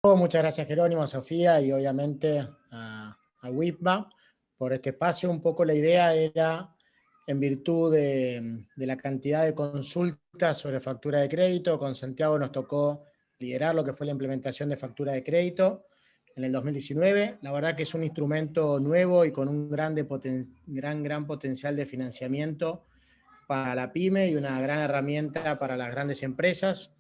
Muchas gracias Jerónimo, a Sofía y obviamente a WIPMA por este espacio. Un poco la idea era, en virtud de la cantidad de consultas sobre factura de crédito, con Santiago nos tocó liderar lo que fue la implementación de factura de crédito en el 2019. La verdad que es un instrumento nuevo y con un gran potencial de financiamiento para la pyme y una gran herramienta para las grandes empresas.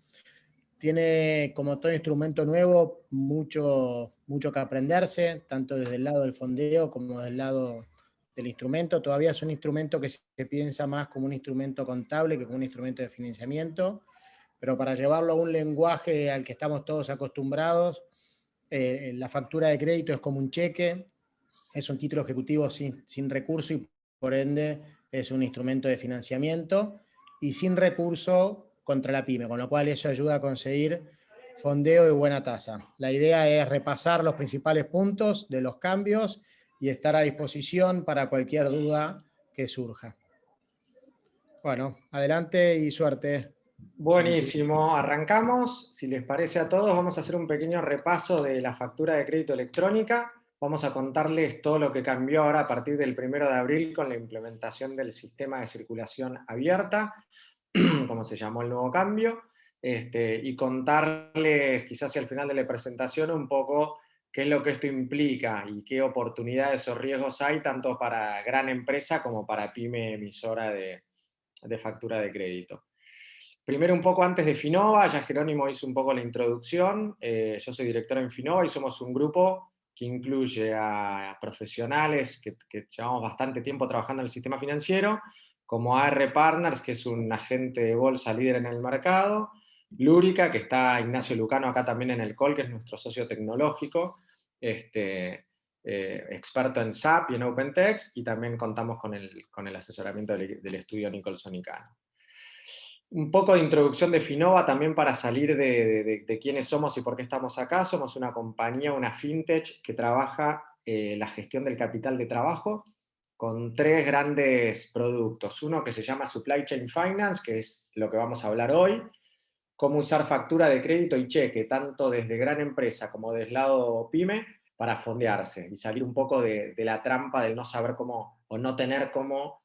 Tiene, como todo instrumento nuevo, mucho que aprenderse, tanto desde el lado del fondeo como del lado del instrumento. Todavía es un instrumento que se piensa más como un instrumento contable que como un instrumento de financiamiento, pero para llevarlo a un lenguaje al que estamos todos acostumbrados, la factura de crédito es como un cheque, es un título ejecutivo sin recurso y por ende es un instrumento de financiamiento y sin recurso contra la pyme, con lo cual eso ayuda a conseguir fondeo y buena tasa. La idea es repasar los principales puntos de los cambios y estar a disposición para cualquier duda que surja. Bueno, adelante y suerte, Santi. Buenísimo, arrancamos. Si les parece a todos, vamos a hacer un pequeño repaso de la factura de crédito electrónica. Vamos a contarles todo lo que cambió ahora a partir del 1 de abril con la implementación del sistema de circulación abierta, como se llamó el nuevo cambio, y contarles quizás al final de la presentación un poco qué es lo que esto implica y qué oportunidades o riesgos hay tanto para gran empresa como para pyme emisora de factura de crédito. Primero, un poco antes de Finova, ya Jerónimo hizo un poco la introducción. Yo soy director en Finova y somos un grupo que incluye a profesionales que llevamos bastante tiempo trabajando en el sistema financiero, como AR Partners, que es un agente de bolsa líder en el mercado, Lúrica, que está Ignacio Lucano acá también en el call, que es nuestro socio tecnológico, experto en SAP y en OpenText, y también contamos con el asesoramiento del estudio Nicholson y Cano. Un poco de introducción de Finova también para salir de quiénes somos y por qué estamos acá. Somos una compañía, una fintech que trabaja la gestión del capital de trabajo con tres grandes productos. Uno que se llama Supply Chain Finance, que es lo que vamos a hablar hoy, cómo usar factura de crédito y cheque, tanto desde gran empresa como desde el lado pyme, para fondearse y salir un poco de la trampa del no saber cómo o no tener cómo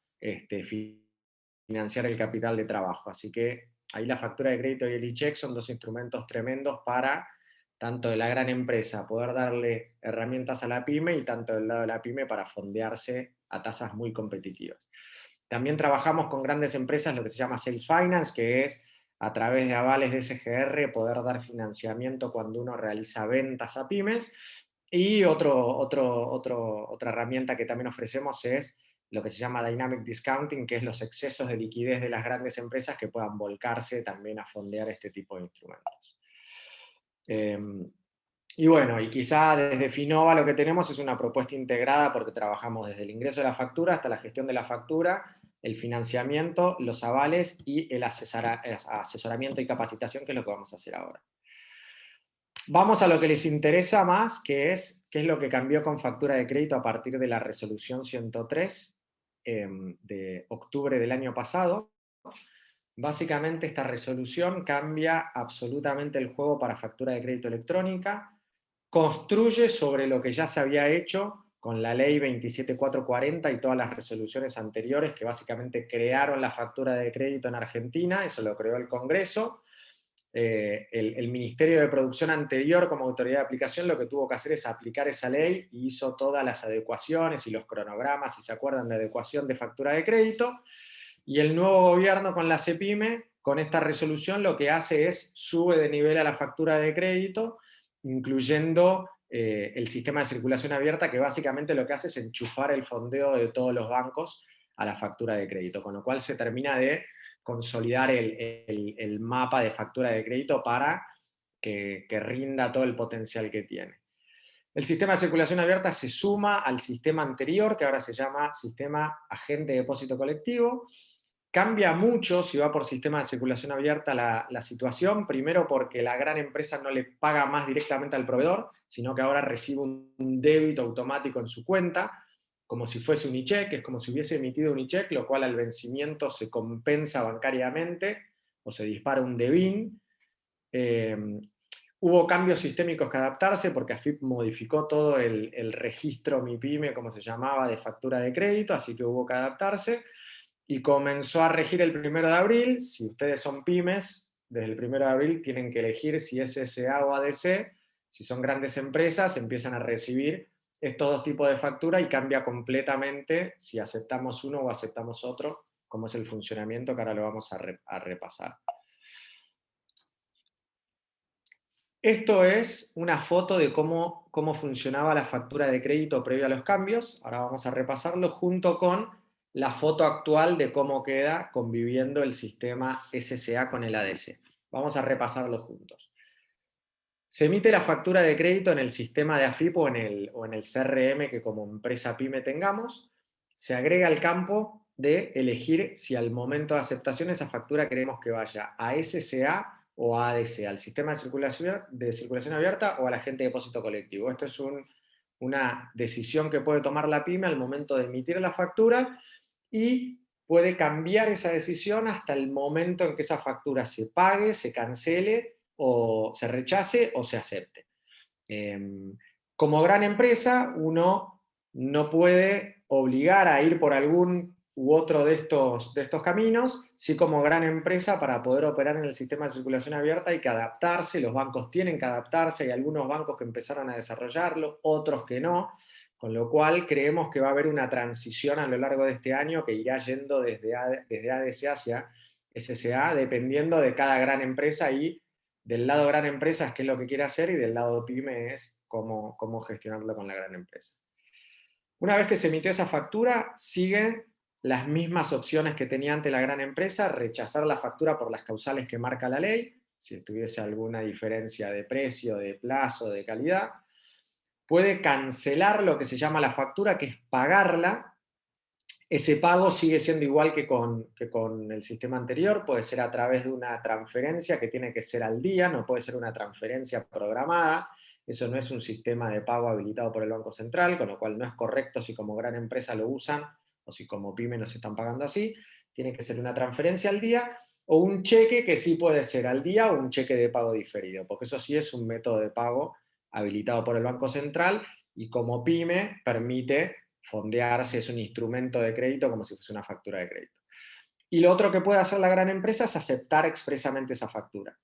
financiar el capital de trabajo. Así que ahí la factura de crédito y el e-check son dos instrumentos tremendos para tanto de la gran empresa poder darle herramientas a la pyme y tanto del lado de la pyme para fondearse a tasas muy competitivas. También trabajamos con grandes empresas lo que se llama Sales Finance, que es a través de avales de SGR poder dar financiamiento cuando uno realiza ventas a pymes. Y otra herramienta que también ofrecemos es lo que se llama Dynamic Discounting, que es los excesos de liquidez de las grandes empresas que puedan volcarse también a fondear este tipo de instrumentos. Y bueno, y quizá desde Finova lo que tenemos es una propuesta integrada porque trabajamos desde el ingreso de la factura hasta la gestión de la factura, el financiamiento, los avales y el asesoramiento y capacitación, que es lo que vamos a hacer ahora. Vamos a lo que les interesa más, que es qué es lo que cambió con factura de crédito a partir de la resolución 103 de octubre del año pasado. Básicamente esta resolución cambia absolutamente el juego para factura de crédito electrónica, construye sobre lo que ya se había hecho con la ley 27440 y todas las resoluciones anteriores que básicamente crearon la factura de crédito en Argentina, eso lo creó el Congreso. El Ministerio de Producción anterior como autoridad de aplicación lo que tuvo que hacer es aplicar esa ley y hizo todas las adecuaciones y los cronogramas, si se acuerdan, de adecuación de factura de crédito. Y el nuevo gobierno con la CEPYME, con esta resolución, lo que hace es sube de nivel a la factura de crédito, incluyendo el sistema de circulación abierta, que básicamente lo que hace es enchufar el fondeo de todos los bancos a la factura de crédito, con lo cual se termina de consolidar el mapa de factura de crédito para que rinda todo el potencial que tiene. El sistema de circulación abierta se suma al sistema anterior, que ahora se llama Sistema Agente de Depósito Colectivo. Cambia mucho si va por sistema de circulación abierta la situación, primero porque la gran empresa no le paga más directamente al proveedor, sino que ahora recibe un débito automático en su cuenta, como si fuese un e-check, es como si hubiese emitido un e-check, lo cual al vencimiento se compensa bancariamente o se dispara un DEBIN. Hubo cambios sistémicos que adaptarse porque AFIP modificó todo el registro MIPYME, como se llamaba, de factura de crédito, así que hubo que adaptarse. Y comenzó a regir el 1 de abril. Si ustedes son pymes, desde el 1 de abril tienen que elegir si es SA o ADC. Si son grandes empresas, empiezan a recibir estos dos tipos de factura y cambia completamente si aceptamos uno o aceptamos otro, como es el funcionamiento, que ahora lo vamos a repasar. Esto es una foto de cómo funcionaba la factura de crédito previo a los cambios. Ahora vamos a repasarlo junto con la foto actual de cómo queda conviviendo el sistema SSA con el ADC. Vamos a repasarlo juntos. Se emite la factura de crédito en el sistema de AFIP o en el CRM que como empresa PYME tengamos. Se agrega el campo de elegir si al momento de aceptación esa factura queremos que vaya a SSA o a ADC, al sistema de circulación abierta o al agente de depósito colectivo. Esto es una decisión que puede tomar la PYME al momento de emitir la factura y puede cambiar esa decisión hasta el momento en que esa factura se pague, se cancele, o se rechace o se acepte. Como gran empresa, uno no puede obligar a ir por algún u otro de estos caminos. Sí, como gran empresa, para poder operar en el sistema de circulación abierta hay que adaptarse, los bancos tienen que adaptarse, hay algunos bancos que empezaron a desarrollarlo, otros que no, con lo cual creemos que va a haber una transición a lo largo de este año que irá yendo desde ADC hacia SSA, dependiendo de cada gran empresa y del lado gran empresa es qué es lo que quiere hacer y del lado PYME es cómo gestionarlo con la gran empresa. Una vez que se emitió esa factura, siguen las mismas opciones que tenía ante la gran empresa: rechazar la factura por las causales que marca la ley, si tuviese alguna diferencia de precio, de plazo, de calidad. Puede cancelar lo que se llama la factura, que es pagarla. Ese pago sigue siendo igual que con el sistema anterior, puede ser a través de una transferencia que tiene que ser al día, no puede ser una transferencia programada. Eso no es un sistema de pago habilitado por el Banco Central, con lo cual no es correcto si como gran empresa lo usan o si como pyme nos están pagando así. Tiene que ser una transferencia al día o un cheque, que sí puede ser al día, o un cheque de pago diferido, porque eso sí es un método de pago habilitado por el Banco Central y como pyme permite fondearse, es un instrumento de crédito como si fuese una factura de crédito. Y lo otro que puede hacer la gran empresa es aceptar expresamente esa factura.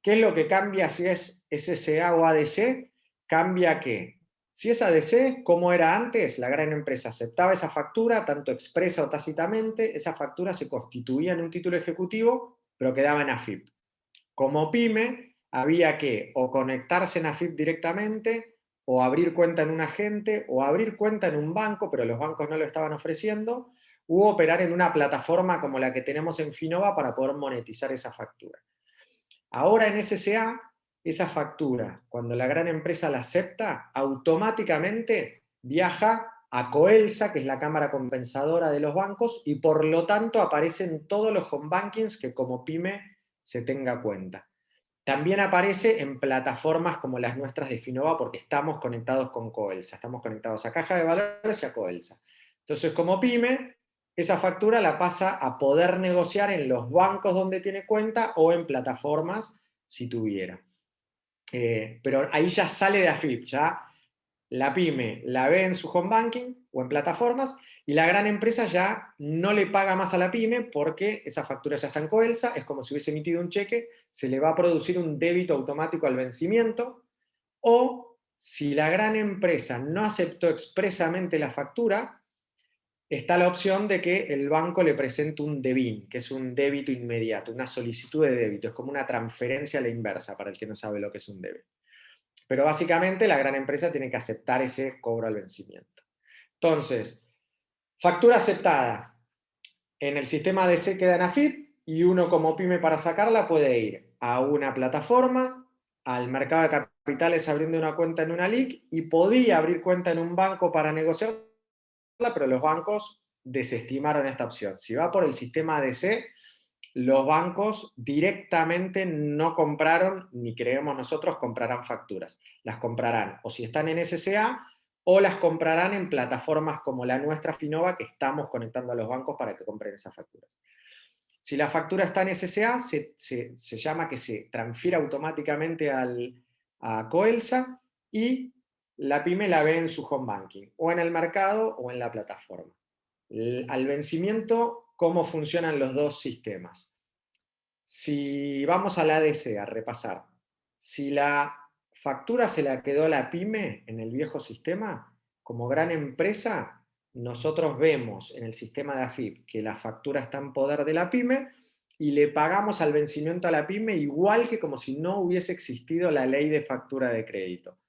¿Qué es lo que cambia si es SSA o ADC? Cambia que, si es ADC, como era antes, la gran empresa aceptaba esa factura, tanto expresa o tácitamente, esa factura se constituía en un título ejecutivo, pero quedaba en AFIP. Como pyme, había que o conectarse en AFIP directamente, o abrir cuenta en un agente, o abrir cuenta en un banco, pero los bancos no lo estaban ofreciendo, u operar en una plataforma como la que tenemos en Finova para poder monetizar esa factura. Ahora en SSA, esa factura, cuando la gran empresa la acepta, automáticamente viaja a Coelsa, que es la cámara compensadora de los bancos, y por lo tanto aparecen todos los home bankings que como pyme se tenga cuenta. También aparece en plataformas como las nuestras de Finova porque estamos conectados con Coelsa, estamos conectados a Caja de Valores y a Coelsa. Entonces, como pyme, esa factura la pasa a poder negociar en los bancos donde tiene cuenta o en plataformas si tuviera. Pero ahí ya sale de AFIP, ya la pyme la ve en su home banking o en plataformas y la gran empresa ya no le paga más a la pyme porque esa factura ya está en Coelsa, es como si hubiese emitido un cheque, se le va a producir un débito automático al vencimiento, o si la gran empresa no aceptó expresamente la factura, está la opción de que el banco le presente un DEBIN, que es un débito inmediato, una solicitud de débito, es como una transferencia a la inversa para el que no sabe lo que es un débito. Pero básicamente la gran empresa tiene que aceptar ese cobro al vencimiento. Entonces, factura aceptada. En el sistema ADC queda en AFIP y uno como pyme para sacarla puede ir a una plataforma, al mercado de capitales abriendo una cuenta en una LIC y podía abrir cuenta en un banco para negociarla, pero los bancos desestimaron esta opción. Si va por el sistema ADC, los bancos directamente no compraron, ni creemos nosotros comprarán facturas. Las comprarán o si están en SSA o las comprarán en plataformas como la nuestra Finova, que estamos conectando a los bancos para que compren esas facturas. Si la factura está en SSA, se llama que se transfiere automáticamente al a Coelsa, y la pyme la ve en su home banking, o en el mercado o en la plataforma. Al vencimiento, ¿cómo funcionan los dos sistemas? Si vamos a la ADC a repasar, si la factura se la quedó la pyme en el viejo sistema, como gran empresa, nosotros vemos en el sistema de AFIP que la factura está en poder de la pyme y le pagamos al vencimiento a la pyme igual que como si no hubiese existido la ley de factura de crédito.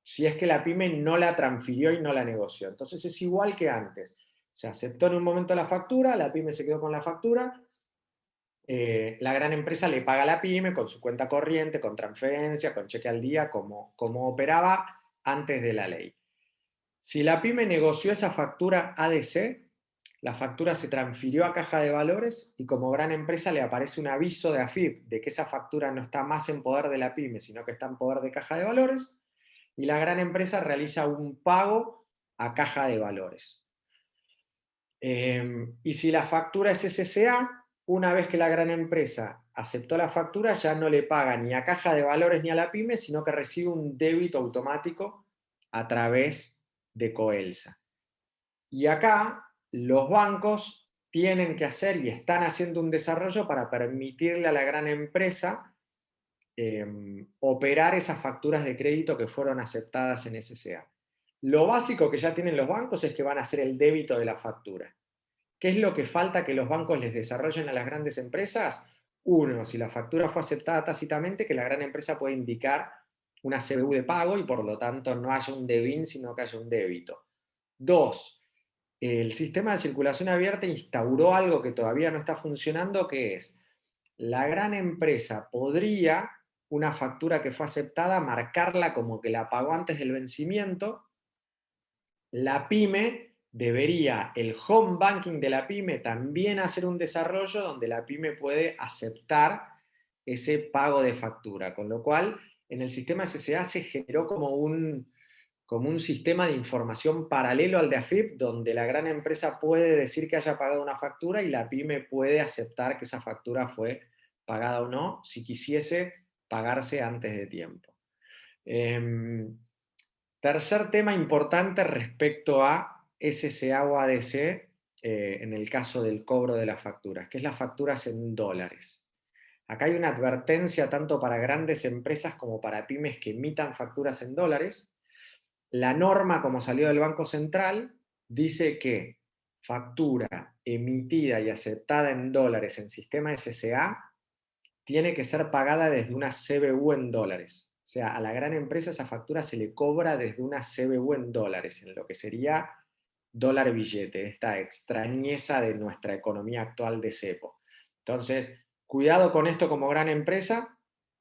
Si es que la pyme no la transfirió y no la negoció. Entonces es igual que antes. Se aceptó en un momento la factura, la pyme se quedó con la factura, la gran empresa le paga a la pyme con su cuenta corriente, con transferencia, con cheque al día, como operaba antes de la ley. Si la pyme negoció esa factura ADC, la factura se transfirió a Caja de Valores y como gran empresa le aparece un aviso de AFIP de que esa factura no está más en poder de la pyme, sino que está en poder de Caja de Valores, y la gran empresa realiza un pago a Caja de Valores. Y si la factura es SCA, una vez que la gran empresa aceptó la factura, ya no le paga ni a Caja de Valores ni a la pyme, sino que recibe un débito automático a través de Coelsa. Y acá los bancos tienen que hacer y están haciendo un desarrollo para permitirle a la gran empresa operar esas facturas de crédito que fueron aceptadas en SCA. Lo básico que ya tienen los bancos es que van a hacer el débito de la factura. ¿Qué es lo que falta que los bancos les desarrollen a las grandes empresas? Uno, si la factura fue aceptada tácitamente, que la gran empresa puede indicar una CBU de pago y por lo tanto no haya un DEBIN, sino que haya un débito. Dos, el sistema de circulación abierta instauró algo que todavía no está funcionando, que es, la gran empresa podría, una factura que fue aceptada, marcarla como que la pagó antes del vencimiento. La pyme debería, el home banking de la pyme, también hacer un desarrollo donde la pyme puede aceptar ese pago de factura, con lo cual en el sistema SCA se generó como un sistema de información paralelo al de AFIP, donde la gran empresa puede decir que haya pagado una factura y la pyme puede aceptar que esa factura fue pagada o no, si quisiese pagarse antes de tiempo. Tercer tema importante respecto a SCA o ADC, en el caso del cobro de las facturas, que es las facturas en dólares. Acá hay una advertencia tanto para grandes empresas como para pymes que emitan facturas en dólares. La norma, como salió del Banco Central, dice que factura emitida y aceptada en dólares en sistema SCA tiene que ser pagada desde una CBU en dólares. O sea, a la gran empresa esa factura se le cobra desde una CBU en dólares, en lo que sería dólar billete, esta extrañeza de nuestra economía actual de cepo. Entonces, cuidado con esto como gran empresa,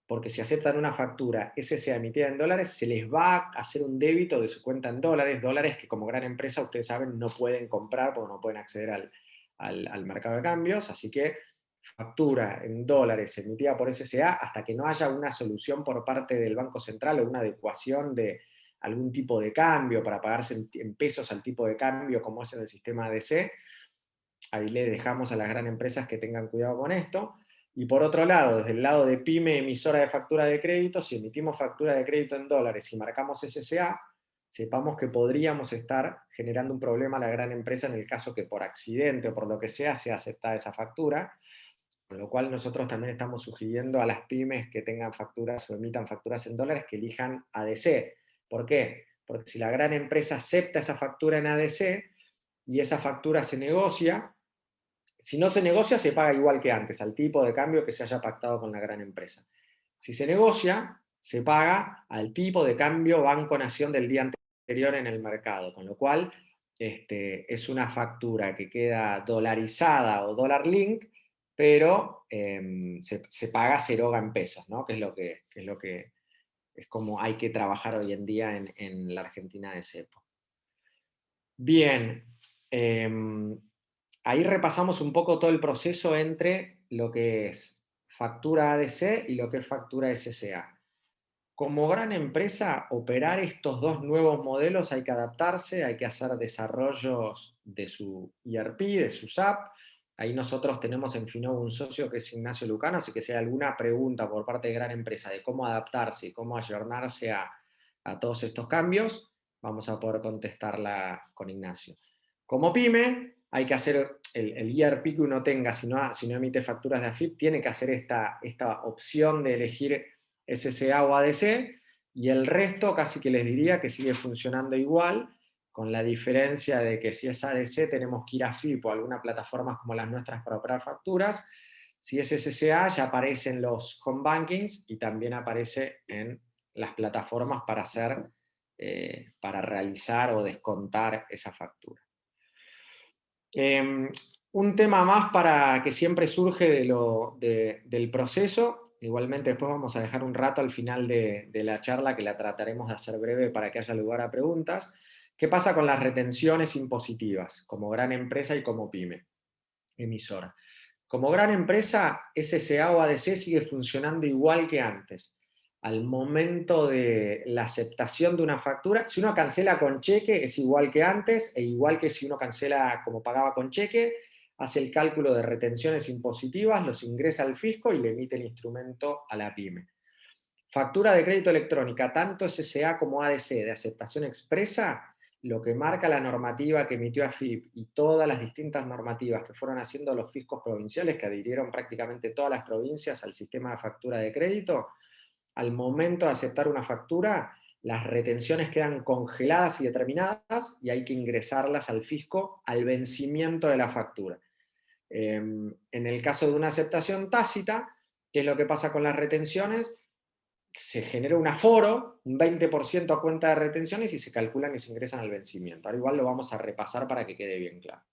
porque si aceptan una factura SCA emitida en dólares, se les va a hacer un débito de su cuenta en dólares, dólares que como gran empresa, ustedes saben, no pueden comprar porque no pueden acceder al mercado de cambios, así que factura en dólares emitida por SCA hasta que no haya una solución por parte del Banco Central o una adecuación de algún tipo de cambio para pagarse en pesos al tipo de cambio como es en el sistema ADC. Ahí le dejamos a las grandes empresas que tengan cuidado con esto. Y por otro lado, desde el lado de pyme emisora de factura de crédito, si emitimos factura de crédito en dólares y marcamos SCA, sepamos que podríamos estar generando un problema a la gran empresa en el caso que por accidente o por lo que sea aceptada esa factura, con lo cual nosotros también estamos sugiriendo a las pymes que tengan facturas o emitan facturas en dólares que elijan ADC. ¿Por qué? Porque si la gran empresa acepta esa factura en ADC y esa factura se negocia, si no se negocia se paga igual que antes, al tipo de cambio que se haya pactado con la gran empresa. Si se negocia, se paga al tipo de cambio Banco-Nación del día anterior en el mercado, con lo cual es una factura que queda dolarizada o dólar link, pero se paga Seroga en pesos, ¿no? que es lo que es como hay que trabajar hoy en día en la Argentina de cepo. Bien, ahí repasamos un poco todo el proceso entre lo que es factura ADC y lo que es factura SCA. Como gran empresa, operar estos dos nuevos modelos hay que adaptarse, hay que hacer desarrollos de su ERP, de su SAP, Ahí nosotros tenemos en Finova un socio que es Ignacio Lucano, así que si hay alguna pregunta por parte de Gran Empresa de cómo adaptarse y cómo ayornarse a todos estos cambios, vamos a poder contestarla con Ignacio. Como pyme, hay que hacer el ERP que uno tenga, si no emite facturas de AFIP, tiene que hacer esta opción de elegir SSA o ADC, y el resto casi que les diría que sigue funcionando igual, con la diferencia de que si es ADC tenemos que ir a AFIP o alguna plataforma como las nuestras para operar facturas. Si es SSA ya aparece en los home bankings y también aparece en las plataformas para realizar o descontar esa factura. Un tema más para que siempre surge del proceso, igualmente después vamos a dejar un rato al final de la charla que la trataremos de hacer breve para que haya lugar a preguntas. ¿Qué pasa con las retenciones impositivas, como gran empresa y como pyme emisora? Como gran empresa, SSA o ADC sigue funcionando igual que antes. Al momento de la aceptación de una factura, si uno cancela con cheque es igual que antes, e igual que si uno cancela como pagaba con cheque, hace el cálculo de retenciones impositivas, los ingresa al fisco y le emite el instrumento a la pyme. Factura de crédito electrónica, tanto SSA como ADC de aceptación expresa, lo que marca la normativa que emitió AFIP y todas las distintas normativas que fueron haciendo los fiscos provinciales, que adhirieron prácticamente todas las provincias al sistema de factura de crédito, al momento de aceptar una factura, las retenciones quedan congeladas y determinadas y hay que ingresarlas al fisco al vencimiento de la factura. En el caso de una aceptación tácita, ¿qué es lo que pasa con las retenciones? Se genera un aforo, un 20% a cuenta de retenciones y se calculan y se ingresan al vencimiento. Ahora igual lo vamos a repasar para que quede bien claro.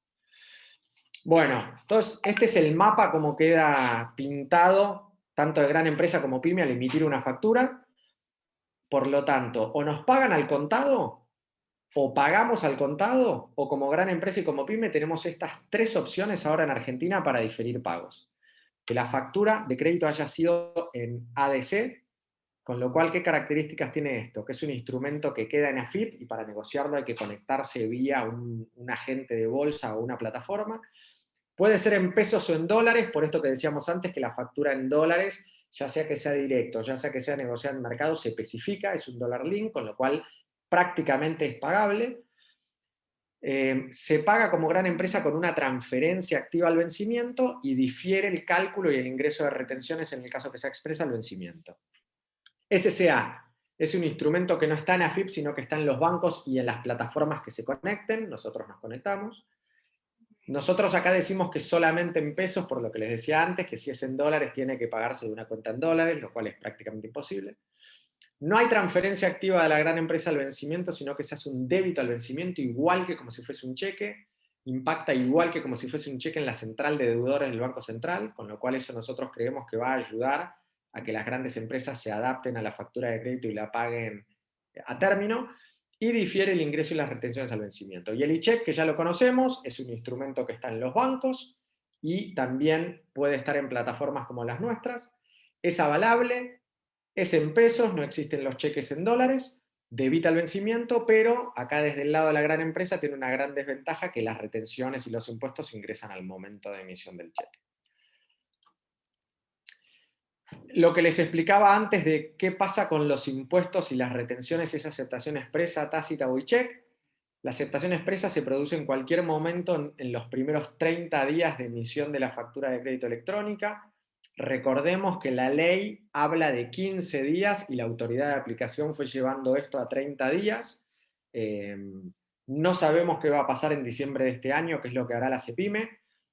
Bueno, entonces este es el mapa como queda pintado, tanto de gran empresa como pyme, al emitir una factura. Por lo tanto, o nos pagan al contado, o pagamos al contado, o como gran empresa y como pyme tenemos estas tres opciones ahora en Argentina para diferir pagos. Que la factura de crédito haya sido en ADC, con lo cual, ¿qué características tiene esto? Que es un instrumento que queda en AFIP y para negociarlo hay que conectarse vía un agente de bolsa o una plataforma. Puede ser en pesos o en dólares, por esto que decíamos antes, que la factura en dólares, ya sea que sea directo, ya sea que sea negociada en mercado, se especifica, es un dólar link, con lo cual prácticamente es pagable. Se paga como gran empresa con una transferencia activa al vencimiento y difiere el cálculo y el ingreso de retenciones en el caso que sea expresa al vencimiento. SSA es un instrumento que no está en AFIP, sino que está en los bancos y en las plataformas que se conecten, nosotros nos conectamos. Nosotros acá decimos que solamente en pesos, por lo que les decía antes, que si es en dólares tiene que pagarse de una cuenta en dólares, lo cual es prácticamente imposible. No hay transferencia activa de la gran empresa al vencimiento, sino que se hace un débito al vencimiento igual que como si fuese un cheque, impacta igual que como si fuese un cheque en la central de deudores del Banco Central, con lo cual eso nosotros creemos que va a ayudar a que las grandes empresas se adapten a la factura de crédito y la paguen a término, y difiere el ingreso y las retenciones al vencimiento. Y el e-check, que ya lo conocemos, es un instrumento que está en los bancos y también puede estar en plataformas como las nuestras, es avalable, es en pesos, no existen los cheques en dólares, debita el vencimiento, pero acá desde el lado de la gran empresa tiene una gran desventaja, que las retenciones y los impuestos ingresan al momento de emisión del cheque. Lo que les explicaba antes de qué pasa con los impuestos y las retenciones, esa aceptación expresa, tácita o e-check. La aceptación expresa se produce en cualquier momento en los primeros 30 días de emisión de la factura de crédito electrónica. Recordemos que la ley habla de 15 días y la autoridad de aplicación fue llevando esto a 30 días. No sabemos qué va a pasar en diciembre de este año, qué es lo que hará la CEPYME.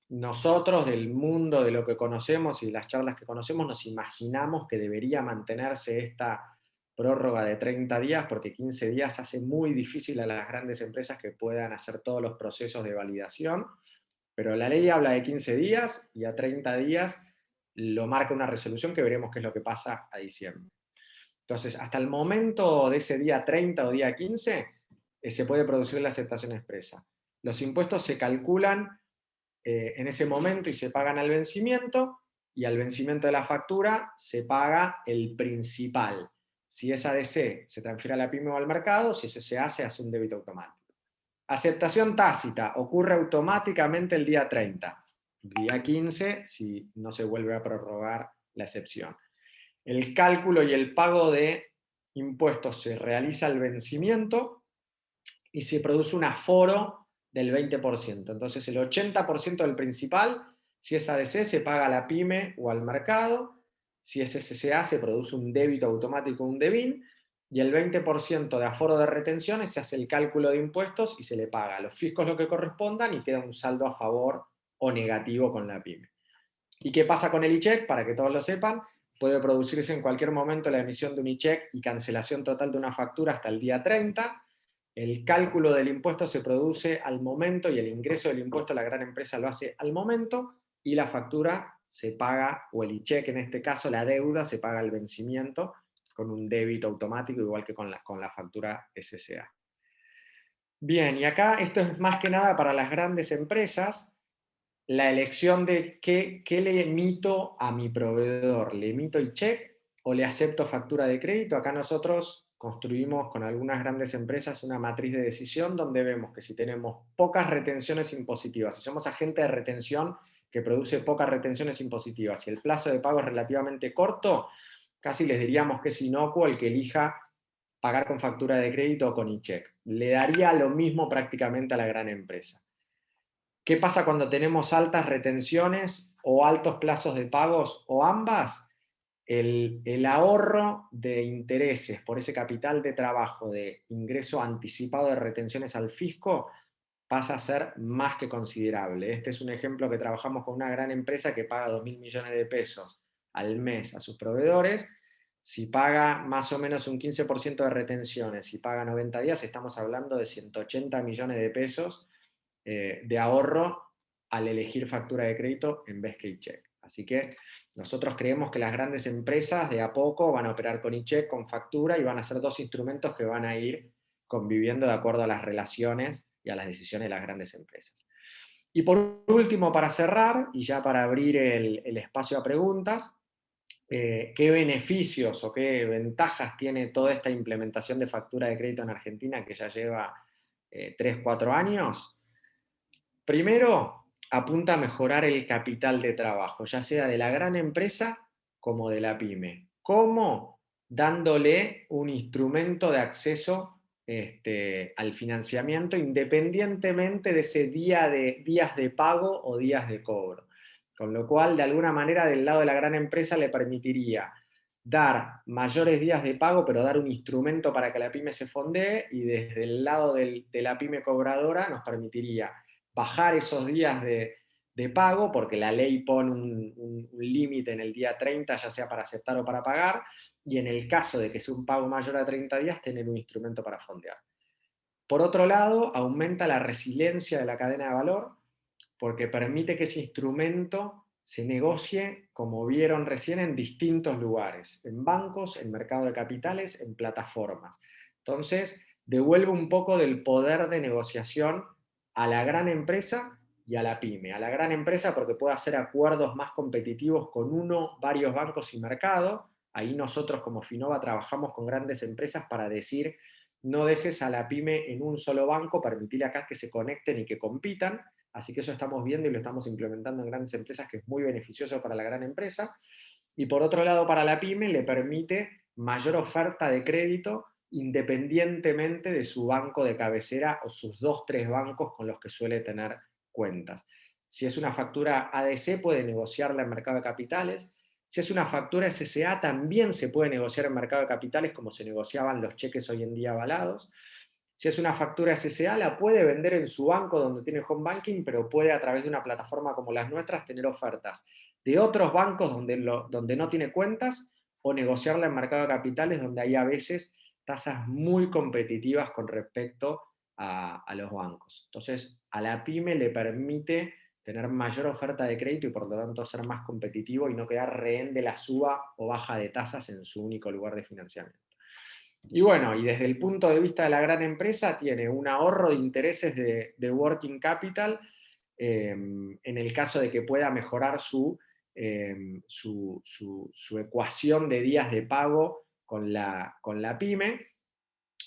Nosotros, del mundo de lo que conocemos y las charlas que conocemos, nos imaginamos que debería mantenerse esta prórroga de 30 días, porque 15 días hace muy difícil a las grandes empresas que puedan hacer todos los procesos de validación, pero la ley habla de 15 días y a 30 días lo marca una resolución que veremos qué es lo que pasa a diciembre. Entonces, hasta el momento de ese día 30 o día 15, se puede producir la aceptación expresa. Los impuestos se calculan en ese momento y se pagan al vencimiento, y al vencimiento de la factura se paga el principal. Si es ADC, se transfiere a la pyme o al mercado; si es SSA, se hace un débito automático. Aceptación tácita ocurre automáticamente el día 30. día 15, si no se vuelve a prorrogar la excepción. El cálculo y el pago de impuestos se realiza al vencimiento y se produce un aforo del 20%. Entonces el 80% del principal, si es ADC, se paga a la pyme o al mercado. Si es SCA, se produce un débito automático, un DEBIN, y el 20% de aforo de retenciones se hace el cálculo de impuestos y se le paga a los fiscos lo que correspondan y queda un saldo a favor o negativo con la pyme. ¿Y qué pasa con el e-check? Para que todos lo sepan, puede producirse en cualquier momento la emisión de un e-check y cancelación total de una factura hasta el día 30. El cálculo del impuesto se produce al momento y el ingreso del impuesto a la gran empresa lo hace al momento y la factura se paga, o el e-check en este caso, la deuda se paga al vencimiento con un débito automático, igual que con la factura SCA. Bien, y acá esto es más que nada para las grandes empresas, la elección de qué le emito a mi proveedor. ¿Le emito e-check o le acepto factura de crédito? Acá nosotros construimos con algunas grandes empresas una matriz de decisión donde vemos que si tenemos pocas retenciones impositivas, si somos agente de retención que produce pocas retenciones impositivas y el plazo de pago es relativamente corto, casi les diríamos que es inocuo el que elija pagar con factura de crédito o con e-check. Le daría lo mismo prácticamente a la gran empresa. ¿Qué pasa cuando tenemos altas retenciones o altos plazos de pagos o ambas? El ahorro de intereses por ese capital de trabajo de ingreso anticipado de retenciones al fisco pasa a ser más que considerable. Este es un ejemplo que trabajamos con una gran empresa que paga 2.000 millones de pesos al mes a sus proveedores. Si paga más o menos un 15% de retenciones, si paga 90 días, estamos hablando de 180 millones de pesos de ahorro al elegir factura de crédito en vez que e-check. Así que nosotros creemos que las grandes empresas de a poco van a operar con e-check, con factura, y van a ser dos instrumentos que van a ir conviviendo de acuerdo a las relaciones y a las decisiones de las grandes empresas. Y por último, para cerrar, y ya para abrir el espacio a preguntas, ¿qué beneficios o qué ventajas tiene toda esta implementación de factura de crédito en Argentina que ya lleva 3-4 años? Primero, apunta a mejorar el capital de trabajo, ya sea de la gran empresa como de la pyme. ¿Cómo? Dándole un instrumento de acceso al financiamiento independientemente de ese días de pago o días de cobro. Con lo cual, de alguna manera, del lado de la gran empresa le permitiría dar mayores días de pago, pero dar un instrumento para que la pyme se fondee, y desde el lado de la pyme cobradora nos permitiría bajar esos días de pago, porque la ley pone un límite en el día 30, ya sea para aceptar o para pagar, y en el caso de que sea un pago mayor a 30 días, tener un instrumento para fondear. Por otro lado, aumenta la resiliencia de la cadena de valor, porque permite que ese instrumento se negocie, como vieron recién, en distintos lugares, en bancos, en mercado de capitales, en plataformas. Entonces, devuelve un poco del poder de negociación a la gran empresa y a la pyme. A la gran empresa porque puede hacer acuerdos más competitivos con uno, varios bancos y mercado. Ahí nosotros como Finova trabajamos con grandes empresas para decir, no dejes a la pyme en un solo banco, permitirle acá que se conecten y que compitan. Así que eso estamos viendo y lo estamos implementando en grandes empresas, que es muy beneficioso para la gran empresa. Y por otro lado, para la pyme le permite mayor oferta de crédito independientemente de su banco de cabecera o sus 2-3 bancos con los que suele tener cuentas. Si es una factura ADC, puede negociarla en mercado de capitales. Si es una factura SCA, también se puede negociar en mercado de capitales, como se negociaban los cheques hoy en día avalados. Si es una factura SCA, la puede vender en su banco donde tiene home banking, pero puede, a través de una plataforma como las nuestras, tener ofertas de otros bancos donde no tiene cuentas, o negociarla en mercado de capitales, donde hay a veces tasas muy competitivas con respecto a los bancos. Entonces, a la pyme le permite tener mayor oferta de crédito y por lo tanto ser más competitivo y no quedar rehén de la suba o baja de tasas en su único lugar de financiamiento. Y bueno, y desde el punto de vista de la gran empresa, tiene un ahorro de intereses de working capital en el caso de que pueda mejorar su ecuación de días de pago con la pyme,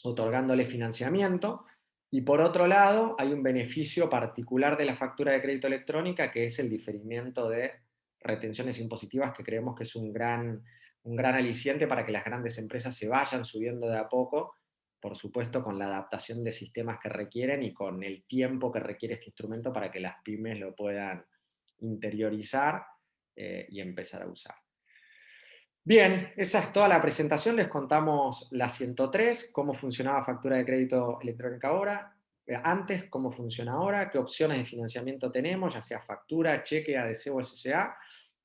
otorgándole financiamiento. Y por otro lado, hay un beneficio particular de la factura de crédito electrónica, que es el diferimiento de retenciones impositivas, que creemos que es un gran aliciente para que las grandes empresas se vayan subiendo de a poco, por supuesto con la adaptación de sistemas que requieren y con el tiempo que requiere este instrumento para que las pymes lo puedan interiorizar y empezar a usar. Bien, esa es toda la presentación. Les contamos la 103, cómo funcionaba factura de crédito electrónica ahora, antes, cómo funciona ahora, qué opciones de financiamiento tenemos, ya sea factura, cheque, ADC o SSA.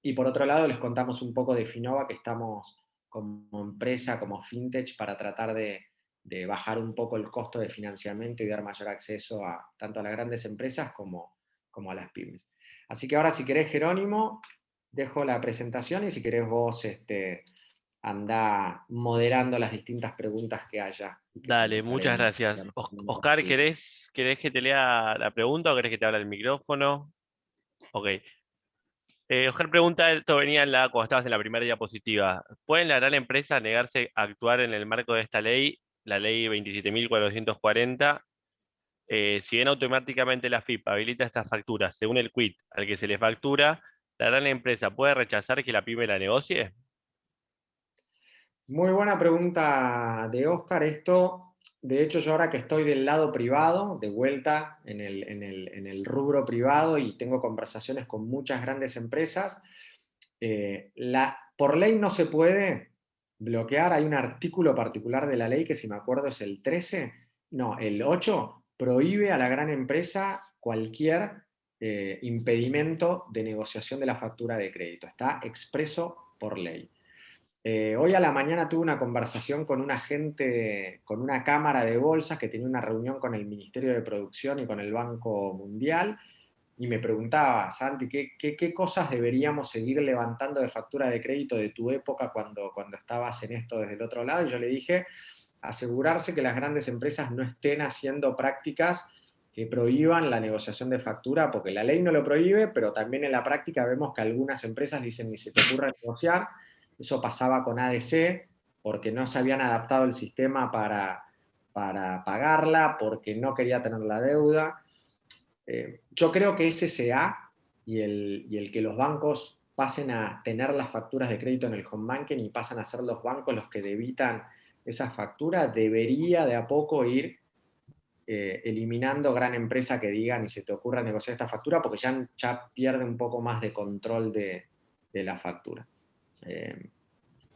Y por otro lado, les contamos un poco de Finova, que estamos como empresa, como fintech, para tratar de bajar un poco el costo de financiamiento y dar mayor acceso tanto a las grandes empresas como a las pymes. Así que ahora, si querés, Jerónimo, dejo la presentación y si querés vos andá moderando las distintas preguntas que haya. Y que Dale, muchas contestaremos gracias. lo más Oscar, posible. ¿querés que te lea la pregunta o querés que te abra el micrófono? Ok. Oscar pregunta, esto venía cuando estabas en la primera diapositiva. ¿Pueden la gran empresa negarse a actuar en el marco de esta ley, la ley 27.440? Si bien automáticamente la FIP habilita estas facturas según el quit al que se le factura, ¿la gran empresa puede rechazar que la pyme la negocie? Muy buena pregunta de Oscar. Esto, de hecho, yo ahora que estoy del lado privado, de vuelta en el rubro privado y tengo conversaciones con muchas grandes empresas, por ley no se puede bloquear. Hay un artículo particular de la ley que, si me acuerdo, es el 13, no, el 8, prohíbe a la gran empresa cualquier impedimento de negociación de la factura de crédito. Está expreso por ley. Hoy a la mañana tuve una conversación con un agente, con una cámara de bolsas que tenía una reunión con el Ministerio de Producción y con el Banco Mundial, y me preguntaba, Santi, ¿qué cosas deberíamos seguir levantando de factura de crédito de tu época cuando estabas en esto desde el otro lado? Y yo le dije, asegurarse que las grandes empresas no estén haciendo prácticas que prohíban la negociación de factura, porque la ley no lo prohíbe, pero también en la práctica vemos que algunas empresas dicen, ni se te ocurra negociar. Eso pasaba con ADC, porque no se habían adaptado el sistema para pagarla, porque no quería tener la deuda. Yo creo que SSA y el que los bancos pasen a tener las facturas de crédito en el home banking y pasan a ser los bancos los que debitan esa factura, debería de a poco ir eliminando gran empresa que diga ni se te ocurra negociar esta factura, porque ya pierde un poco más de control de la factura.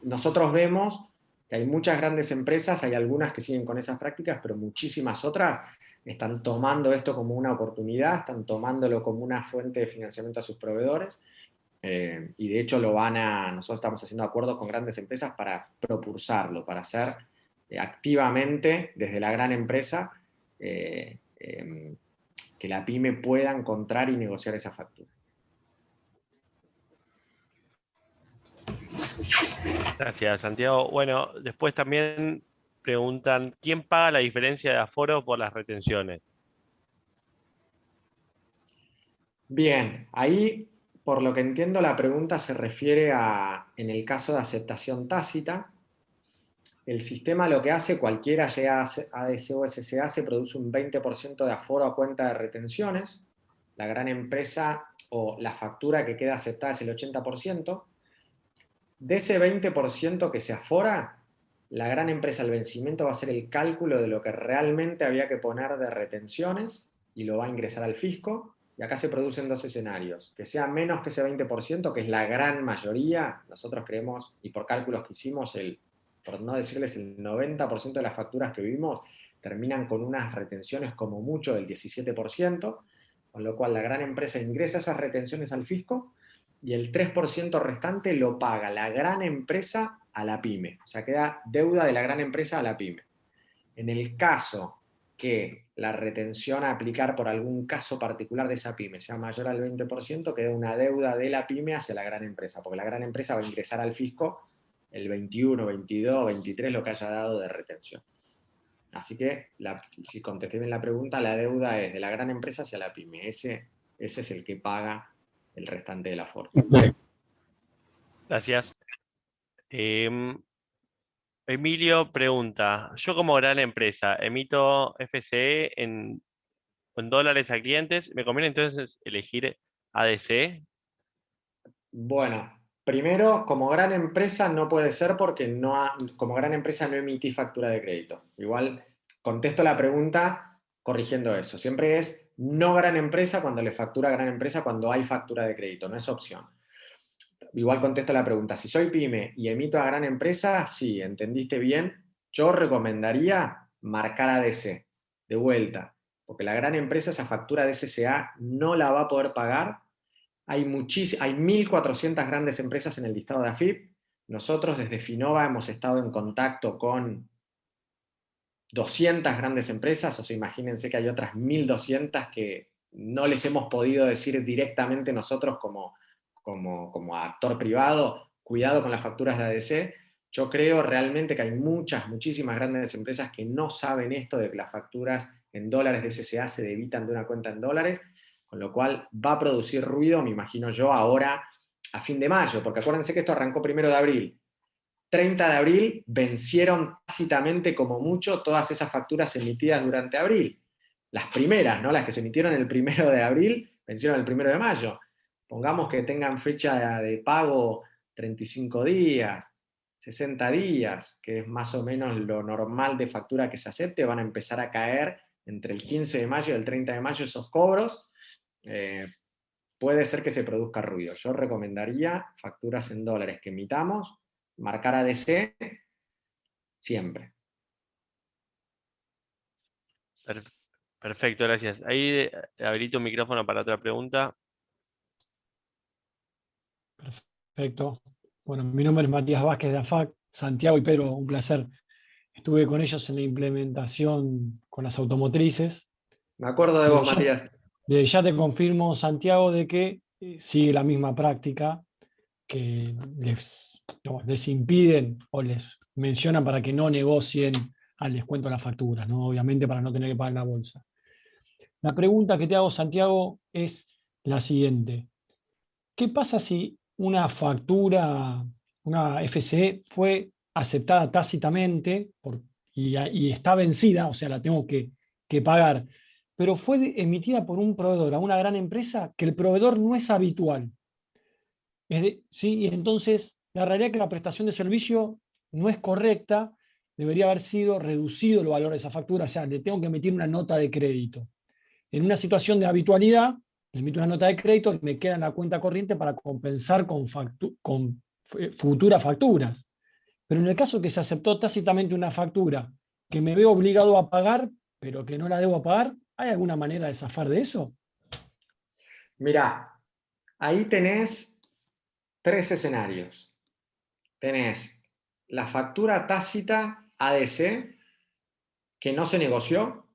Nosotros vemos que hay muchas grandes empresas, hay algunas que siguen con esas prácticas, pero muchísimas otras están tomando esto como una oportunidad, están tomándolo como una fuente de financiamiento a sus proveedores, y de hecho nosotros estamos haciendo acuerdos con grandes empresas para propulsarlo, para hacer activamente desde la gran empresa que la pyme pueda encontrar y negociar esa factura. Gracias, Santiago. Bueno, después también preguntan, ¿quién paga la diferencia de aforo por las retenciones? Bien, ahí, por lo que entiendo, la pregunta se refiere en el caso de aceptación tácita, el sistema lo que hace, cualquiera, sea ADC o SSA, se produce un 20% de aforo a cuenta de retenciones. La gran empresa o la factura que queda aceptada es el 80%. De ese 20% que se afora, la gran empresa al vencimiento va a hacer el cálculo de lo que realmente había que poner de retenciones y lo va a ingresar al fisco. Y acá se producen dos escenarios. Que sea menos que ese 20%, que es la gran mayoría. Nosotros creemos, y por cálculos que hicimos, por no decirles el 90% de las facturas que vimos terminan con unas retenciones como mucho del 17%, con lo cual la gran empresa ingresa esas retenciones al fisco y el 3% restante lo paga la gran empresa a la pyme. O sea, queda deuda de la gran empresa a la pyme. En el caso que la retención a aplicar por algún caso particular de esa pyme sea mayor al 20%, queda una deuda de la pyme hacia la gran empresa, porque la gran empresa va a ingresar al fisco el 21, 22, 23, lo que haya dado de retención. Así que, si contesté bien la pregunta, la deuda es de la gran empresa hacia la pyme. Ese es el que paga el restante del aforo. Gracias. Em, Emilio pregunta, yo como gran empresa emito FCE en dólares a clientes, ¿me conviene entonces elegir ADC? Bueno, primero, como gran empresa no puede ser porque como gran empresa no emití factura de crédito. Igual contesto la pregunta corrigiendo eso. Siempre es no gran empresa cuando le factura a gran empresa cuando hay factura de crédito, no es opción. Igual contesto la pregunta, si soy pyme y emito a gran empresa, sí, entendiste bien, yo recomendaría marcar ADC, de vuelta, porque la gran empresa esa factura de SSA no la va a poder pagar. Hay 1.400 grandes empresas en el listado de AFIP. Nosotros desde Finova hemos estado en contacto con 200 grandes empresas, o sea, imagínense que hay otras 1.200 que no les hemos podido decir directamente nosotros como actor privado, cuidado con las facturas de ADC. Yo creo realmente que hay muchísimas grandes empresas que no saben esto de que las facturas en dólares de SSA se debitan de una cuenta en dólares, con lo cual va a producir ruido, me imagino yo, ahora a fin de mayo, porque acuérdense que esto arrancó 1 de abril. 30 de abril vencieron tácitamente como mucho todas esas facturas emitidas durante abril. Las primeras, ¿no? Las que se emitieron el 1 de abril, vencieron el 1 de mayo. Pongamos que tengan fecha de pago 35 días, 60 días, que es más o menos lo normal de factura que se acepte, van a empezar a caer entre el 15 de mayo y el 30 de mayo esos cobros. Puede ser que se produzca ruido. Yo recomendaría facturas en dólares que emitamos, marcar ADC siempre. Perfecto, gracias. Ahí habilito un micrófono para otra pregunta. Perfecto. Bueno, mi nombre es Matías Vázquez de AFAC. Santiago y Pedro, un placer. Estuve con ellos en la implementación con las automotrices. Me acuerdo de vos, Matías. Ya te confirmo, Santiago, de que sigue la misma práctica, que les impiden o les mencionan para que no negocien al descuento de las facturas, ¿no? Obviamente para no tener que pagar la bolsa. La pregunta que te hago, Santiago, es la siguiente. ¿Qué pasa si una factura, una FCE, fue aceptada tácitamente y está vencida, o sea, la tengo que pagar, pero fue emitida por un proveedor a una gran empresa que el proveedor no es habitual? ¿Sí? Y entonces la realidad es que la prestación de servicio no es correcta, debería haber sido reducido el valor de esa factura, o sea, le tengo que emitir una nota de crédito. En una situación de habitualidad, le emito una nota de crédito y me queda en la cuenta corriente para compensar con futuras facturas. Pero en el caso que se aceptó tácitamente una factura que me veo obligado a pagar, pero que no la debo pagar, ¿hay alguna manera de zafar de eso? Mirá, ahí tenés 3 escenarios. Tenés la factura tácita ADC que no se negoció.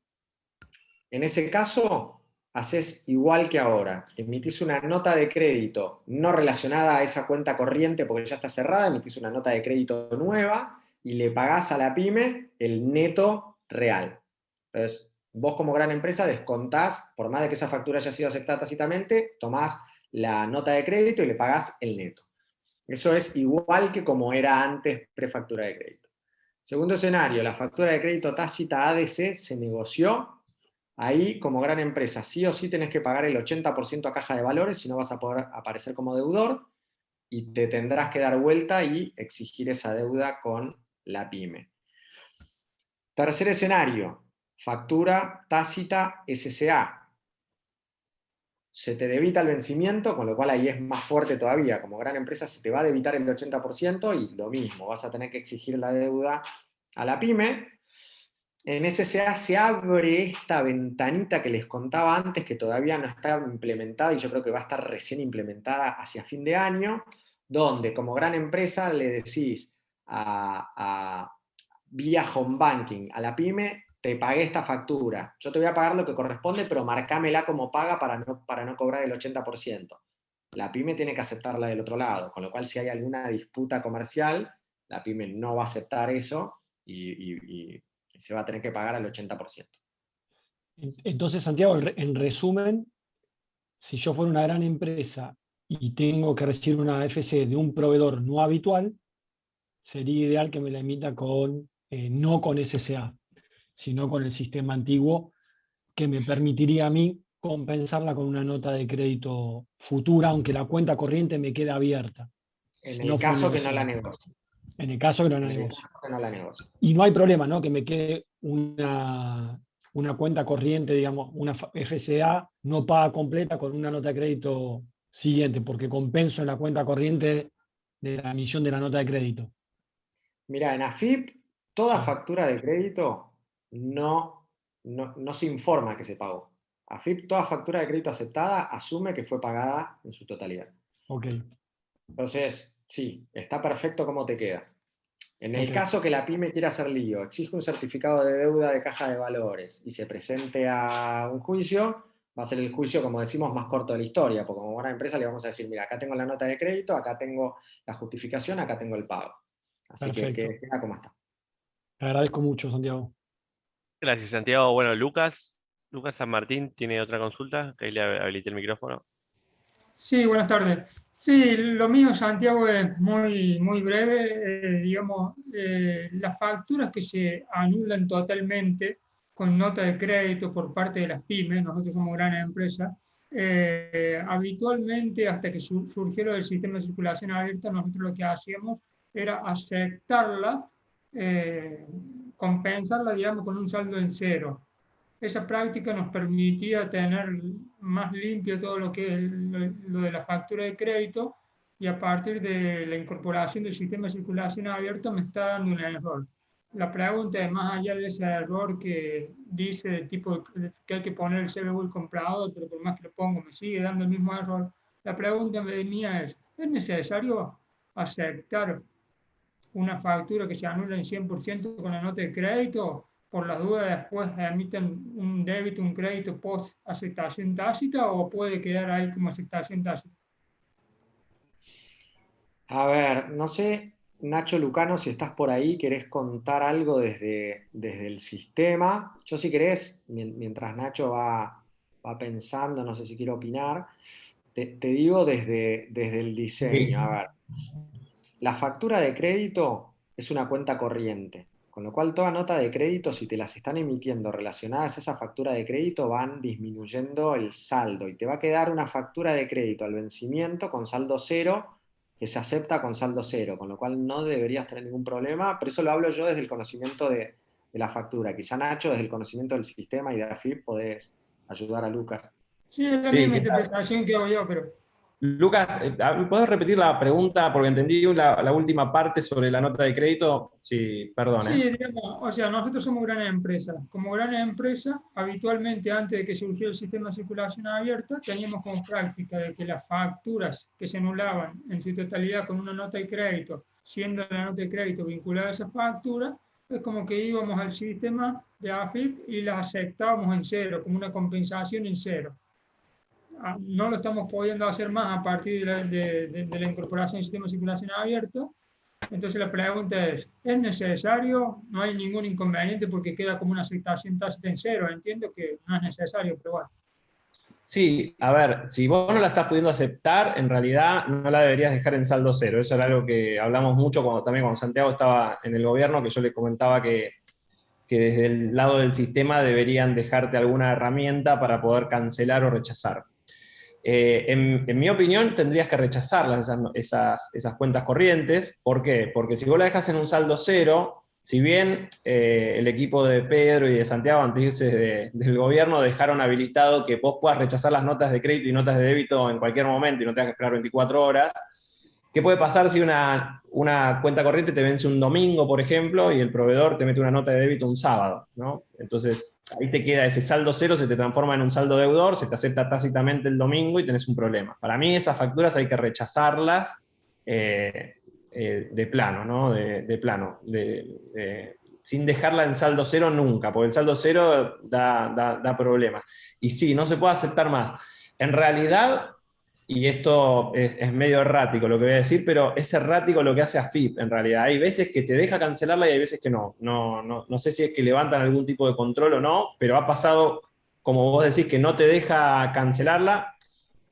En ese caso, haces igual que ahora. Emitís una nota de crédito no relacionada a esa cuenta corriente porque ya está cerrada, emitís una nota de crédito nueva y le pagás a la pyme el neto real. Entonces, vos como gran empresa descontás, por más de que esa factura haya sido aceptada tácitamente, tomás la nota de crédito y le pagás el neto. Eso es igual que como era antes prefactura de crédito. Segundo escenario, la factura de crédito tácita ADC se negoció. Ahí, como gran empresa, sí o sí tenés que pagar el 80% a caja de valores, si no vas a poder aparecer como deudor y te tendrás que dar vuelta y exigir esa deuda con la pyme. Tercer escenario, factura tácita SSA. Se te debita el vencimiento, con lo cual ahí es más fuerte todavía. Como gran empresa se te va a debitar el 80% y lo mismo, vas a tener que exigir la deuda a la pyme. En SSA se abre esta ventanita que les contaba antes, que todavía no está implementada y yo creo que va a estar recién implementada hacia fin de año, donde como gran empresa le decís vía home banking a la pyme, te pagué esta factura, yo te voy a pagar lo que corresponde, pero marcámela como paga para no cobrar el 80%. La pyme tiene que aceptarla del otro lado, con lo cual si hay alguna disputa comercial, la pyme no va a aceptar eso y se va a tener que pagar al 80%. Entonces, Santiago, en resumen, si yo fuera una gran empresa y tengo que recibir una FC de un proveedor no habitual, sería ideal que me la emita con, no con SSA, sino con el sistema antiguo, que me permitiría a mí compensarla con una nota de crédito futura, aunque la cuenta corriente me quede abierta. En Si no el fue un caso que no la negocio. negocie. En el caso que no la En el negocie. caso que no la negocie. Y no hay problema, ¿no? Que me quede una cuenta corriente, digamos, una FCA no paga completa con una nota de crédito siguiente, porque compenso en la cuenta corriente de la emisión de la nota de crédito. Mira, en AFIP, toda Sí. factura de crédito no se informa que se pagó. AFIP, toda factura de crédito aceptada asume que fue pagada en su totalidad. Ok. Entonces, sí, está perfecto como te queda. En el Ok. caso que la pyme quiera hacer lío, exige un certificado de deuda de caja de valores y se presente a un juicio, va a ser el juicio, como decimos, más corto de la historia, porque como buena empresa le vamos a decir, mira, acá tengo la nota de crédito, acá tengo la justificación, acá tengo el pago. Así que Perfecto. queda como está. Te agradezco mucho, Santiago. Gracias, Santiago. Bueno, Lucas San Martín tiene otra consulta, que ahí le habilité el micrófono. Sí, buenas tardes. Sí, lo mío, Santiago, es muy, muy breve. Digamos, las facturas que se anulan totalmente con nota de crédito por parte de las pymes, nosotros somos gran empresa, habitualmente, hasta que surgió lo del sistema de circulación abierta, nosotros lo que hacíamos era aceptarla, compensarla, digamos, con un saldo en cero. Esa práctica nos permitía tener más limpio todo lo que es lo de la factura de crédito, y a partir de la incorporación del sistema de circulación abierto me está dando un error. La pregunta es, más allá de ese error que dice de tipo que hay que poner el CBU del comprador, pero por más que lo pongo me sigue dando el mismo error, la pregunta mía ¿es necesario aceptar una factura que se anula en 100% con la nota de crédito? Por las dudas después emiten un débito, un crédito post aceptación tácita, o puede quedar ahí como aceptación tácita. A ver, no sé, Nacho Lucano, si estás por ahí, querés contar algo desde el sistema. Yo, si querés, mientras Nacho va pensando, no sé si quiero opinar, te digo desde el diseño. A ver, la factura de crédito es una cuenta corriente, con lo cual toda nota de crédito, si te las están emitiendo relacionadas a esa factura de crédito, van disminuyendo el saldo y te va a quedar una factura de crédito al vencimiento con saldo cero, que se acepta con saldo cero, con lo cual no deberías tener ningún problema, pero eso lo hablo yo desde el conocimiento de la factura. Quizá, Nacho, desde el conocimiento del sistema y de AFIP podés ayudar a Lucas. Sí, es la Sí, misma interpretación que hago yo, pero Lucas, ¿puedes repetir la pregunta? Porque entendí la última parte sobre la nota de crédito. Sí, perdón. sí, digamos, o sea, nosotros somos gran empresa. Como gran empresa, habitualmente antes de que surgiera el sistema de circulación abierta, teníamos como práctica de que las facturas que se anulaban en su totalidad con una nota de crédito, siendo la nota de crédito vinculada a esa factura, es como que íbamos al sistema de AFIP y las aceptábamos en cero, como una compensación en cero. No lo estamos pudiendo hacer más a partir de la incorporación del sistema de circulación abierto. Entonces la pregunta ¿es necesario? No hay ningún inconveniente porque queda como una aceptación tácita en cero. Entiendo que no es necesario, pero bueno. Sí, a ver, si vos no la estás pudiendo aceptar, en realidad no la deberías dejar en saldo cero. Eso era algo que hablamos mucho también cuando Santiago estaba en el gobierno, que yo le comentaba que desde el lado del sistema deberían dejarte alguna herramienta para poder cancelar o rechazar. En mi opinión, tendrías que rechazarlas esas cuentas corrientes. ¿Por qué? Porque si vos la dejas en un saldo cero, si bien el equipo de Pedro y de Santiago, antes de irse del gobierno, dejaron habilitado que vos puedas rechazar las notas de crédito y notas de débito en cualquier momento y no tengas que esperar 24 horas, ¿qué puede pasar si una cuenta corriente te vence un domingo, por ejemplo, y el proveedor te mete una nota de débito un sábado, ¿no? Entonces, ahí te queda ese saldo cero, se te transforma en un saldo deudor, se te acepta tácitamente el domingo y tenés un problema. Para mí esas facturas hay que rechazarlas de plano, ¿no? De plano. Sin dejarla en saldo cero nunca, porque el saldo cero da problemas. Y sí, no se puede aceptar más. En realidad, y esto es medio errático lo que voy a decir, pero es errático lo que hace AFIP en realidad. Hay veces que te deja cancelarla y hay veces que no. No sé si es que levantan algún tipo de control o no, pero ha pasado, como vos decís, que no te deja cancelarla.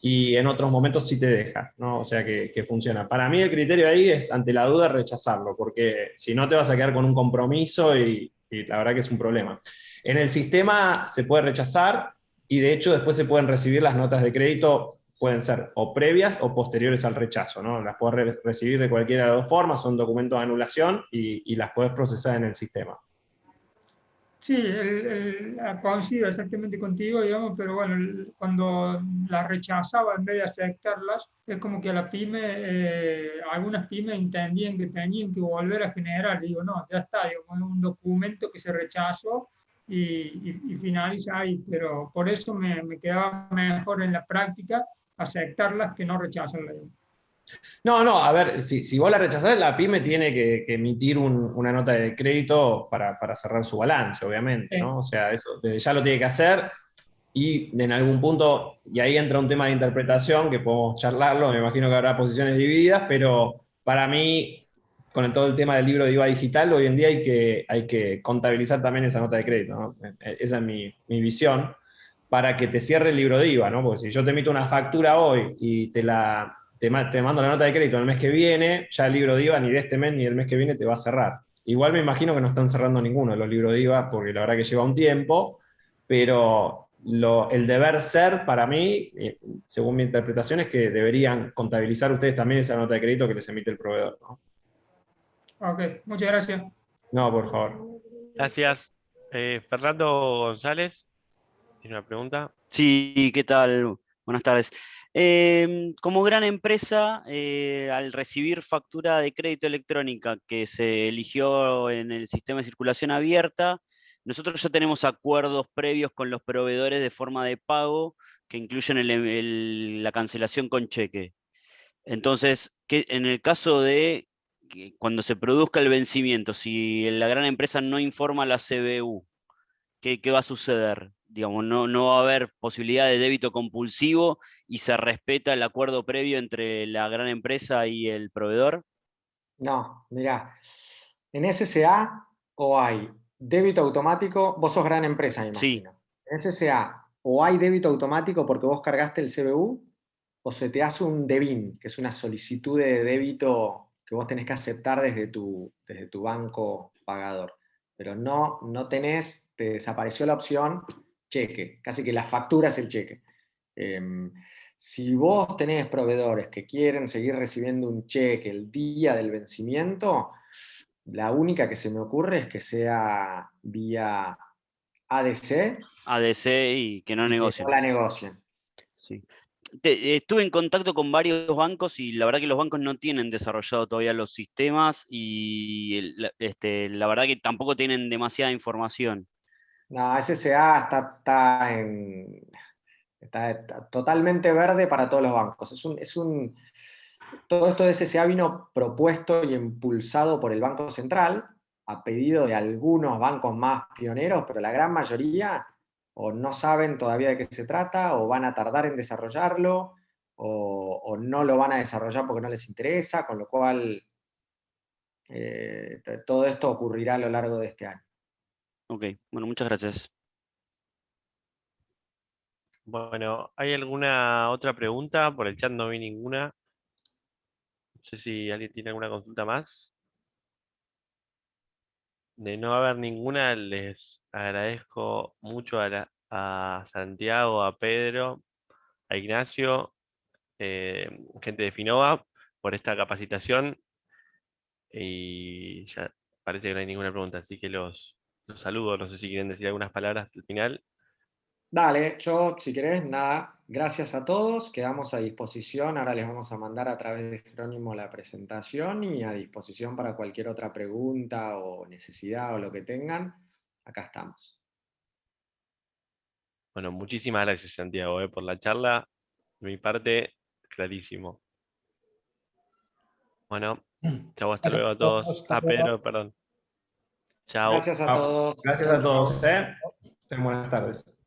y en otros momentos sí te deja, ¿no? O sea que funciona. Para mí el criterio ahí es, ante la duda, rechazarlo, porque si no te vas a quedar con un compromiso y la verdad que es un problema. En el sistema se puede rechazar y de hecho después se pueden recibir las notas de crédito, pueden ser o previas o posteriores al rechazo, ¿no? Las puedes recibir de cualquiera de las dos formas, son documentos de anulación y las puedes procesar en el sistema. Sí, coincido exactamente contigo, digamos, pero bueno, cuando las rechazaba en vez de aceptarlas, es como que a la pyme, algunas pymes entendían que tenían que volver a generar. Digo, no, ya está, digamos, es un documento que se rechazó y finaliza ahí, pero por eso me quedaba mejor en la práctica aceptarlas que no rechazarlas. No, a ver, si vos la rechazás, la pyme tiene que emitir una nota de crédito para cerrar su balance, obviamente, ¿no? O sea, eso desde ya lo tiene que hacer y en algún punto, y ahí entra un tema de interpretación que podemos charlarlo, me imagino que habrá posiciones divididas, pero para mí, con todo el tema del libro de IVA digital, hoy en día hay que contabilizar también esa nota de crédito, ¿no? Esa es mi visión, para que te cierre el libro de IVA, ¿no? Porque si yo te emito una factura hoy y te mando la nota de crédito el mes que viene, ya el libro de IVA ni de este mes ni del mes que viene te va a cerrar. Igual me imagino que no están cerrando ninguno de los libros de IVA, porque la verdad que lleva un tiempo, pero el deber ser para mí, según mi interpretación, es que deberían contabilizar ustedes también esa nota de crédito que les emite el proveedor, ¿no? Ok, muchas gracias. No, por favor. Gracias. Fernando González, ¿tiene una pregunta? Sí, ¿qué tal? Buenas tardes. Como gran empresa, al recibir factura de crédito electrónica que se eligió en el sistema de circulación abierta, nosotros ya tenemos acuerdos previos con los proveedores de forma de pago que incluyen la cancelación con cheque. Entonces, en el caso de que cuando se produzca el vencimiento, si la gran empresa no informa a la CBU, ¿qué va a suceder? Digamos, no va a haber posibilidad de débito compulsivo y se respeta el acuerdo previo entre la gran empresa y el proveedor. No, mirá, en SSA o hay débito automático, vos sos gran empresa, me Sí, imagino. En SSA o hay débito automático porque vos cargaste el CBU, o se te hace un DEBIN, que es una solicitud de débito que vos tenés que aceptar desde tu banco pagador. Pero no tenés, te desapareció la opción cheque, casi que la factura es el cheque. Si vos tenés proveedores que quieren seguir recibiendo un cheque el día del vencimiento, la única que se me ocurre es que sea vía ADC ADC y que no y que negocien. no la negocien. Sí. Estuve en contacto con varios bancos y la verdad que los bancos no tienen desarrollado todavía los sistemas y la verdad que tampoco tienen demasiada información. No, SSA está totalmente verde para todos los bancos. Todo esto de SSA vino propuesto y impulsado por el Banco Central a pedido de algunos bancos más pioneros, pero la gran mayoría o no saben todavía de qué se trata, o van a tardar en desarrollarlo, o no lo van a desarrollar porque no les interesa, con lo cual todo esto ocurrirá a lo largo de este año. Ok, bueno, muchas gracias. Bueno, ¿hay alguna otra pregunta? Por el chat no vi ninguna. No sé si alguien tiene alguna consulta más. De no haber ninguna, les agradezco mucho a Santiago, a Pedro, a Ignacio, gente de Finova, por esta capacitación. Y ya parece que no hay ninguna pregunta, así que los saludo. No sé si quieren decir algunas palabras al final. Dale, yo, si querés, nada, gracias a todos, quedamos a disposición, ahora les vamos a mandar a través de Jerónimo la presentación y a disposición para cualquier otra pregunta o necesidad o lo que tengan, acá estamos. Bueno, muchísimas gracias, Santiago, por la charla. De mi parte, clarísimo. Bueno, chao, hasta Gracias luego a a todos. todos. Hasta luego. Pedro, perdón. Chao. Gracias a todos. Gracias Chau, a todos, chau. Buenas tardes.